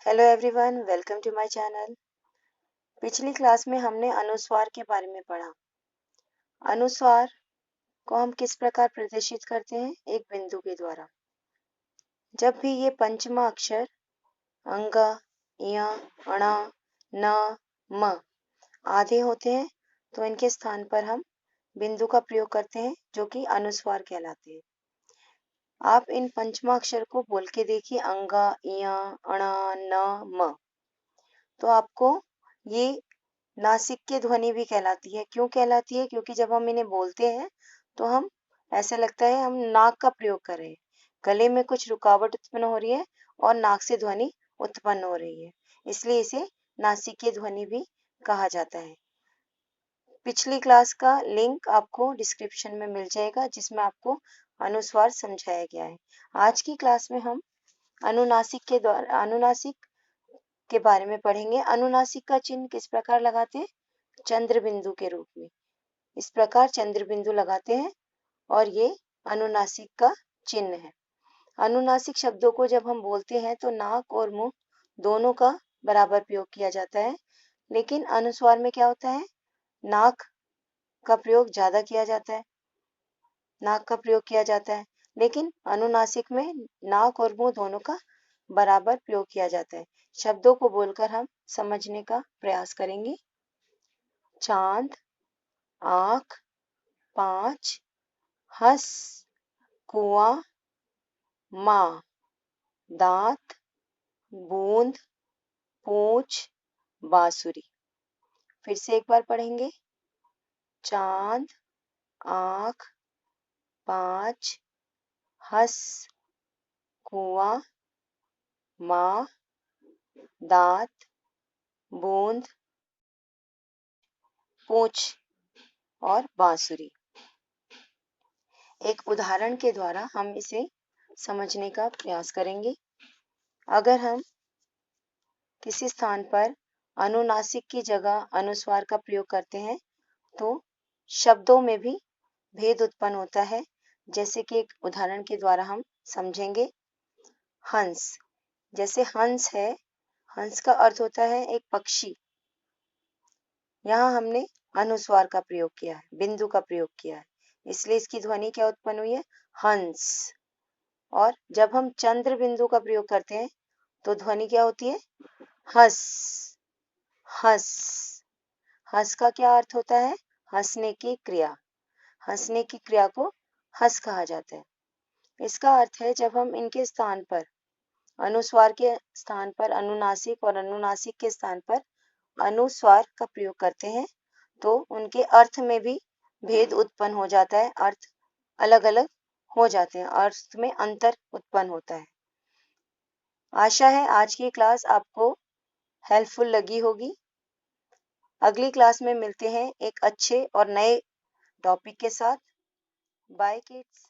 Hello everyone, welcome to my channel. पिछली class में हमने अनुस्वार के बारे में पढ़ा। अनुस्वार को हम किस प्रकार प्रदर्शित करते हैं? एक बिंदु के द्वारा। जब भी ये पंचमा अक्षर अंग, य, अण, न, म आधे होते हैं तो इनके स्थान पर हम बिंदु का प्रयोग करते हैं जो कि अनुस्वार कहलाते हैं। आप इन पंचमा अक्षर को बोल के देखिए, अंग, य, अण, न, म। तो आपको ये नासिक की ध्वनि भी कहलाती है। क्यों कहलाती है? क्योंकि जब हम इन्हें बोलते हैं तो हम ऐसा लगता है हम नाक का प्रयोग कर रहे हैं, गले में कुछ रुकावट उत्पन्न हो रही है और नाक से ध्वनि उत्पन्न हो रही है, इसलिए इसे नासिकीय ध्वनि भी कहा जाता है। पिछली क्लास का लिंक आपको डिस्क्रिप्शन में मिल जाएगा जिसमें आपको अनुस्वार समझाया गया है। आज की क्लास में हम अनुनासिक के बारे में पढ़ेंगे। अनुनासिक का चिन्ह किस प्रकार लगाते हैं? चंद्र बिंदु के रूप में। इस प्रकार चंद्र बिंदु लगाते हैं और ये अनुनासिक का चिन्ह है। अनुनासिक शब्दों को जब हम बोलते हैं तो नाक और मुंह दोनों का बराबर प्रयोग किया जाता है, लेकिन अनुस्वार में क्या होता है? नाक का प्रयोग ज्यादा किया जाता है, नाक का प्रयोग किया जाता है, लेकिन अनुनासिक में नाक और मुंह दोनों का बराबर प्रयोग किया जाता है। शब्दों को बोलकर हम समझने का प्रयास करेंगे। चांद, आंख, पांच, हंस, कुआं, माँ, दांत, बूंद, पूंछ, बांसुरी। फिर से एक बार पढ़ेंगे। चांद, आंख, पांच, हंस, कुआं, माँ, दांत, बूंद, पूंछ और बांसुरी। एक उदाहरण के द्वारा हम इसे समझने का प्रयास करेंगे। अगर हम किसी स्थान पर अनुनासिक की जगह अनुस्वार का प्रयोग करते हैं तो शब्दों में भी भेद उत्पन्न होता है। जैसे कि एक उदाहरण के द्वारा हम समझेंगे। हंस, जैसे हंस है, हंस का अर्थ होता है एक पक्षी। यहाँ हमने अनुस्वार का प्रयोग किया है, बिंदु का प्रयोग किया है, इसलिए इसकी ध्वनि क्या उत्पन्न हुई है? हंस। और जब हम चंद्र बिंदु का प्रयोग करते हैं तो ध्वनि क्या होती है? हंस, हंस। हंस का क्या अर्थ होता है? हंसने की क्रिया। हंसने की क्रिया को हंस कहा जाता है। इसका अर्थ है जब हम इनके स्थान पर, अनुस्वार के स्थान पर अनुनासिक और अनुनासिक के स्थान पर अनुस्वार का प्रयोग करते हैं तो उनके अर्थ में भी भेद उत्पन्न हो जाता है, अर्थ अलग अलग हो जाते हैं, अर्थ में अंतर उत्पन्न होता है। आशा है आज की क्लास आपको हेल्पफुल लगी होगी। अगली क्लास में मिलते हैं एक अच्छे और नए टॉपिक के साथ। Bye kids.